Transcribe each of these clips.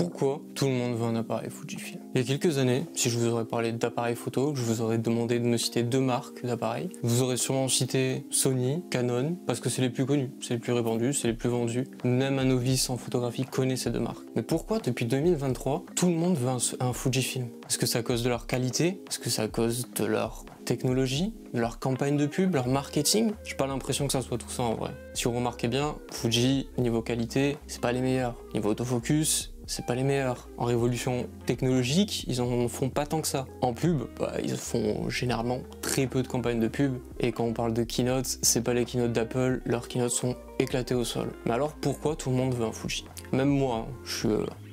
Pourquoi tout le monde veut un appareil Fujifilm? Il y a quelques années, si je vous aurais parlé d'appareils photo, que je vous aurais demandé de me citer 2 marques d'appareils, vous aurez sûrement cité Sony, Canon, parce que c'est les plus connus, c'est les plus répandus, c'est les plus vendus. Même un novice en photographie connaît ces 2 marques. Mais pourquoi depuis 2023, tout le monde veut un Fujifilm? Est-ce que c'est à cause de leur qualité? Est-ce que c'est à cause de leur technologie, de leur campagne de pub, leur marketing? J'ai pas l'impression que ça soit tout ça en vrai. Si vous remarquez bien, Fuji, niveau qualité, c'est pas les meilleurs. Niveau autofocus, c'est pas les meilleurs. En révolution technologique, ils en font pas tant que ça. En pub, ils font généralement très peu de campagnes de pub. Et quand on parle de keynotes, c'est pas les keynotes d'Apple, leurs keynotes sont éclatés au sol. Mais alors pourquoi tout le monde veut un Fuji? Même moi, je suis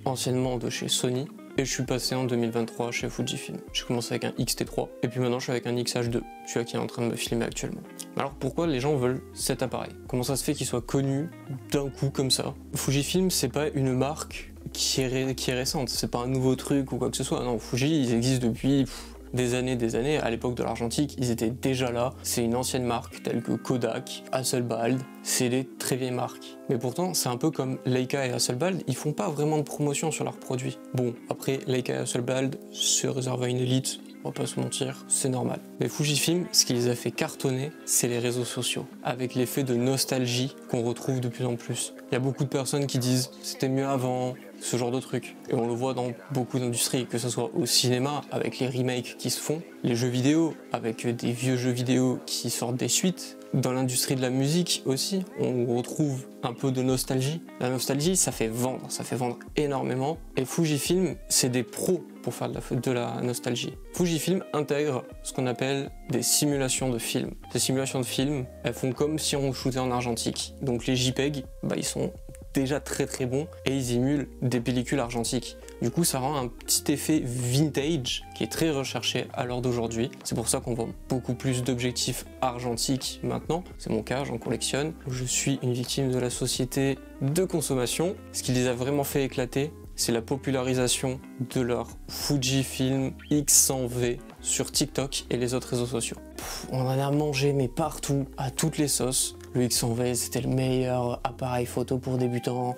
anciennement de chez Sony. Et je suis passé en 2023 chez Fujifilm. J'ai commencé avec un X-T3 et puis maintenant je suis avec un X-H2, celui qui est en train de me filmer actuellement. Alors pourquoi les gens veulent cet appareil? Comment ça se fait qu'il soit connu d'un coup comme ça? Fujifilm, c'est pas une marque qui est récente, c'est pas un nouveau truc ou quoi que ce soit. Non, Fuji, ils existent depuis des années. À l'époque de l'argentique, ils étaient déjà là. C'est une ancienne marque telle que Kodak, Hasselblad, c'est des très vieilles marques. Mais pourtant, c'est un peu comme Leica et Hasselblad, ils font pas vraiment de promotion sur leurs produits. Bon, après, Leica et Hasselblad se réservent à une élite, on va pas se mentir, c'est normal. Mais Fujifilm, ce qui les a fait cartonner, c'est les réseaux sociaux, avec l'effet de nostalgie qu'on retrouve de plus en plus. Il y a beaucoup de personnes qui disent « c'était mieux avant », ce genre de trucs. Et on le voit dans beaucoup d'industries, que ce soit au cinéma, avec les remakes qui se font, les jeux vidéo, avec des vieux jeux vidéo qui sortent des suites. Dans l'industrie de la musique aussi, on retrouve un peu de nostalgie. La nostalgie, ça fait vendre énormément. Et Fujifilm, c'est des pros pour faire de la nostalgie. Fujifilm intègre ce qu'on appelle des simulations de films. Ces simulations de films, elles font comme si on shootait en argentique. Donc les JPEG, ils sont déjà très bons et ils émulent des pellicules argentiques. Du coup, ça rend un petit effet vintage qui est très recherché à l'heure d'aujourd'hui. C'est pour ça qu'on voit beaucoup plus d'objectifs argentiques maintenant. C'est mon cas, j'en collectionne. Je suis une victime de la société de consommation. Ce qui les a vraiment fait éclater, c'est la popularisation de leur Fujifilm X100V sur TikTok et les autres réseaux sociaux. On en a mangé mais partout, à toutes les sauces. Le X100V, c'était le meilleur appareil photo pour débutants,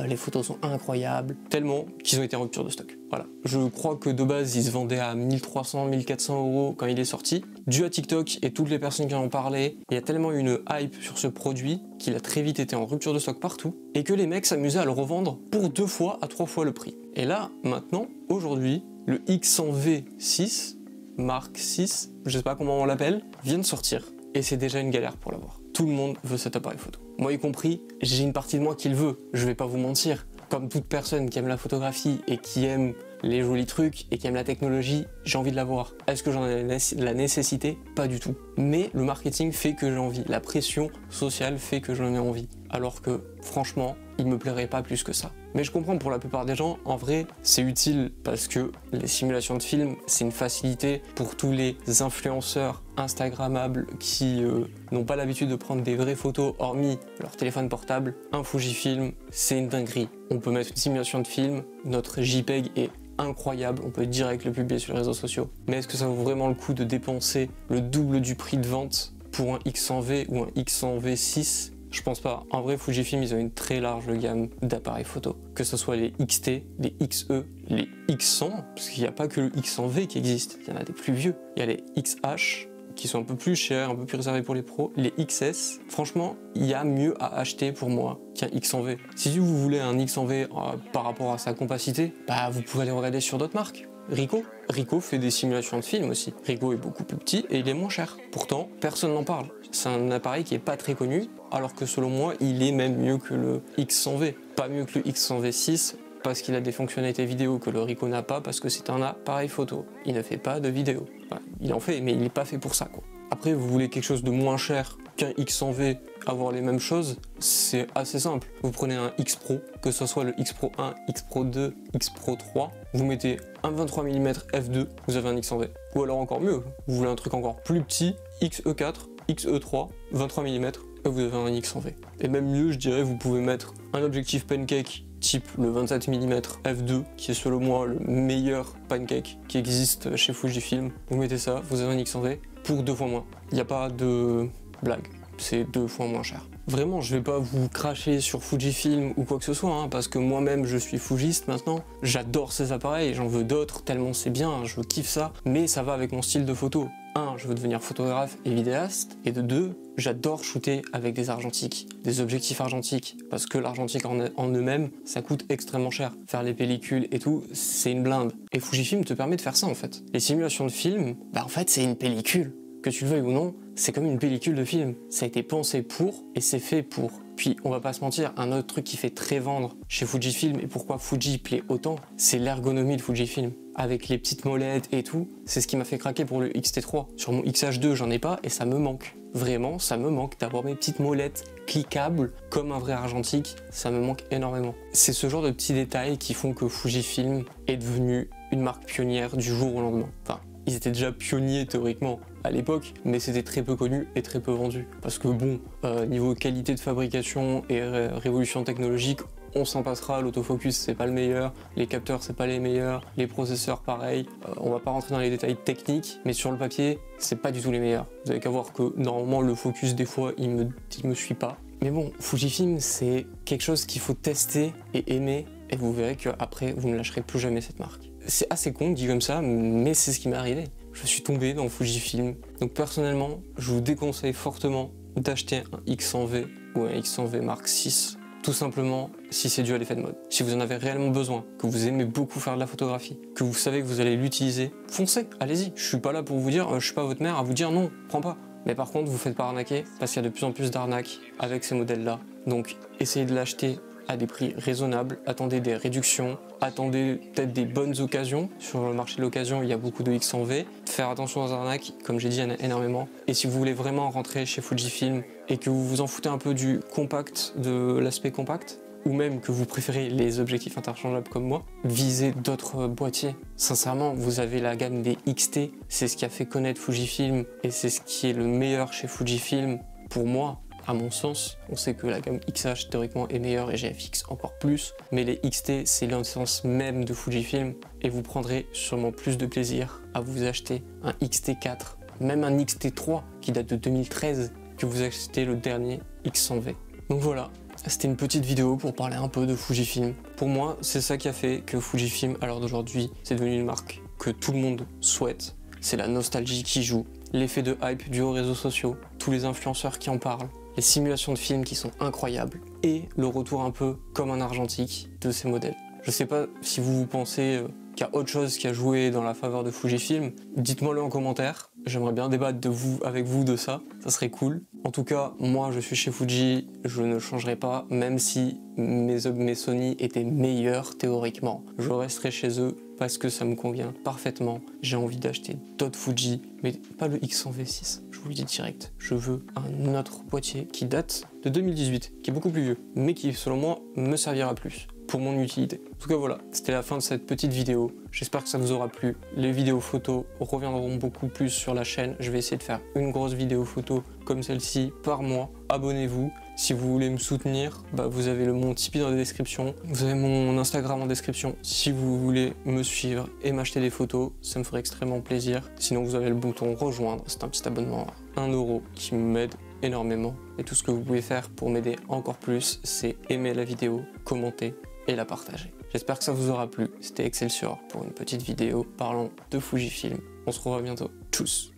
les photos sont incroyables, tellement qu'ils ont été en rupture de stock. Voilà. Je crois que de base, il se vendait à 1300-1400 € quand il est sorti. Dû à TikTok et toutes les personnes qui en ont parlé, il y a tellement une hype sur ce produit qu'il a très vite été en rupture de stock partout et que les mecs s'amusaient à le revendre pour 2 fois à 3 fois le prix. Et là, maintenant, aujourd'hui, le X100V6, marque 6, je sais pas comment on l'appelle, vient de sortir. Et c'est déjà une galère pour l'avoir. Tout le monde veut cet appareil photo. Moi y compris, j'ai une partie de moi qui le veut, je vais pas vous mentir. Comme toute personne qui aime la photographie et qui aime les jolis trucs et qui aime la technologie, j'ai envie de l'avoir. Est-ce que j'en ai la nécessité? Pas du tout. Mais le marketing fait que j'ai envie, la pression sociale fait que j'en ai envie. Alors que franchement, il me plairait pas plus que ça. Mais je comprends pour la plupart des gens, en vrai, c'est utile parce que les simulations de films, c'est une facilité pour tous les influenceurs instagrammables qui n'ont pas l'habitude de prendre des vraies photos hormis leur téléphone portable. Un Fujifilm, c'est une dinguerie. On peut mettre une simulation de film, notre JPEG est incroyable, on peut direct le publier sur les réseaux sociaux. Mais est-ce que ça vaut vraiment le coup de dépenser le double du prix de vente pour un X100V ou un X100V6? Je pense pas. En vrai, Fujifilm, ils ont une très large gamme d'appareils photo. Que ce soit les XT, les XE, les X100, parce qu'il n'y a pas que le X100V qui existe, il y en a des plus vieux. Il y a les XH, qui sont un peu plus chers, un peu plus réservés pour les pros. Les XS, franchement, il y a mieux à acheter pour moi qu'un X100V. Si vous voulez un X100V par rapport à sa compacité, vous pouvez aller regarder sur d'autres marques. Ricoh fait des simulations de films aussi. Ricoh est beaucoup plus petit et il est moins cher. Pourtant, personne n'en parle. C'est un appareil qui est pas très connu, alors que selon moi, il est même mieux que le X100V. Pas mieux que le X100V6, parce qu'il a des fonctionnalités vidéo que le Ricoh n'a pas, parce que c'est un appareil photo. Il ne fait pas de vidéo. Enfin, il en fait, mais il n'est pas fait pour ça, quoi. Après, vous voulez quelque chose de moins cher qu'un X100V, avoir les mêmes choses, c'est assez simple. Vous prenez un X Pro, que ce soit le X Pro 1, X Pro 2, X Pro 3, vous mettez un 23 mm f2, vous avez un X100V. Ou alors encore mieux, vous voulez un truc encore plus petit, XE4, XE3, 23 mm, et vous avez un X100V. Et même mieux, je dirais, vous pouvez mettre un objectif pancake type le 27 mm f2, qui est selon moi le meilleur pancake qui existe chez Fujifilm. Vous mettez ça, vous avez un X100V pour 2 fois moins. Il n'y a pas de blague, c'est 2 fois moins cher. Vraiment, je vais pas vous cracher sur Fujifilm ou quoi que ce soit, hein, parce que moi-même je suis fujiste maintenant. J'adore ces appareils, j'en veux d'autres tellement c'est bien, je kiffe ça, mais ça va avec mon style de photo. 1, je veux devenir photographe et vidéaste, et de 2, j'adore shooter avec des argentiques, des objectifs argentiques, parce que l'argentique en eux-mêmes, ça coûte extrêmement cher. Faire les pellicules et tout, c'est une blinde. Et Fujifilm te permet de faire ça en fait. Les simulations de film, bah en fait c'est une pellicule. Que tu le veuilles ou non, c'est comme une pellicule de film. Ça a été pensé pour et c'est fait pour. Puis on va pas se mentir, un autre truc qui fait très vendre chez Fujifilm et pourquoi Fuji plaît autant, c'est l'ergonomie de Fujifilm. Avec les petites molettes et tout, c'est ce qui m'a fait craquer pour le X-T3. Sur mon X-H2, j'en ai pas et ça me manque. Vraiment, ça me manque d'avoir mes petites molettes cliquables comme un vrai argentique. Ça me manque énormément. C'est ce genre de petits détails qui font que Fujifilm est devenu une marque pionnière du jour au lendemain. Enfin, ils étaient déjà pionniers théoriquement à l'époque, mais c'était très peu connu et très peu vendu. Parce que bon, niveau qualité de fabrication et révolution technologique, on s'en passera, l'autofocus c'est pas le meilleur, les capteurs c'est pas les meilleurs, les processeurs pareil, on va pas rentrer dans les détails techniques, mais sur le papier, c'est pas du tout les meilleurs. Vous avez qu'à voir que normalement le focus des fois il me suit pas. Mais bon, Fujifilm c'est quelque chose qu'il faut tester et aimer, et vous verrez qu'après vous ne lâcherez plus jamais cette marque. C'est assez con dit comme ça, mais c'est ce qui m'est arrivé. Je suis tombé dans Fujifilm. Donc personnellement, je vous déconseille fortement d'acheter un X100V ou un X100V Mark VI. Tout simplement si c'est dû à l'effet de mode. Si vous en avez réellement besoin, que vous aimez beaucoup faire de la photographie, que vous savez que vous allez l'utiliser, foncez, allez-y. Je suis pas là pour vous dire, je suis pas votre mère à vous dire non, prends pas. Mais par contre, vous faites pas arnaquer parce qu'il y a de plus en plus d'arnaques avec ces modèles-là. Donc essayez de l'acheter à des prix raisonnables, attendez des réductions, attendez peut-être des bonnes occasions. Sur le marché de l'occasion, il y a beaucoup de X100V. Faire attention aux arnaques, comme j'ai dit, il y en a énormément. Et si vous voulez vraiment rentrer chez Fujifilm et que vous vous en foutez un peu du compact, de l'aspect compact, ou même que vous préférez les objectifs interchangeables comme moi, visez d'autres boîtiers. Sincèrement, vous avez la gamme des XT, c'est ce qui a fait connaître Fujifilm et c'est ce qui est le meilleur chez Fujifilm pour moi. À mon sens, on sait que la gamme XH théoriquement est meilleure et GFX encore plus, mais les XT c'est l'essence même de Fujifilm et vous prendrez sûrement plus de plaisir à vous acheter un XT4, même un XT3 qui date de 2013, que vous achetez le dernier X100V. Donc voilà, c'était une petite vidéo pour parler un peu de Fujifilm. Pour moi, c'est ça qui a fait que Fujifilm, à l'heure d'aujourd'hui, c'est devenu une marque que tout le monde souhaite. C'est la nostalgie qui joue, l'effet de hype dû aux réseaux sociaux, tous les influenceurs qui en parlent, les simulations de films qui sont incroyables et le retour un peu comme un argentique de ces modèles. Je sais pas si vous pensez qu'il y a autre chose qui a joué dans la faveur de Fujifilm, dites-moi-le en commentaire. J'aimerais bien débattre avec vous de ça, ça serait cool. En tout cas, moi je suis chez Fuji, je ne changerai pas, même si mes Sony étaient meilleurs théoriquement. Je resterai chez eux parce que ça me convient parfaitement. J'ai envie d'acheter d'autres Fuji, mais pas le X100V6, je vous le dis direct. Je veux un autre boîtier qui date de 2018, qui est beaucoup plus vieux, mais qui selon moi me servira plus pour mon utilité. En tout cas voilà, c'était la fin de cette petite vidéo. J'espère que ça vous aura plu. Les vidéos photos reviendront beaucoup plus sur la chaîne. Je vais essayer de faire une grosse vidéo photo comme celle-ci par mois. Abonnez-vous. Si vous voulez me soutenir, vous avez mon Tipeee dans la description. Vous avez mon Instagram en description. Si vous voulez me suivre et m'acheter des photos, ça me ferait extrêmement plaisir. Sinon, vous avez le bouton rejoindre. C'est un petit abonnement à 1 € qui m'aide énormément. Et tout ce que vous pouvez faire pour m'aider encore plus, c'est aimer la vidéo, commenter et la partager. J'espère que ça vous aura plu. C'était Excelsior pour une petite vidéo parlant de Fujifilm. On se revoit bientôt. Tchuss!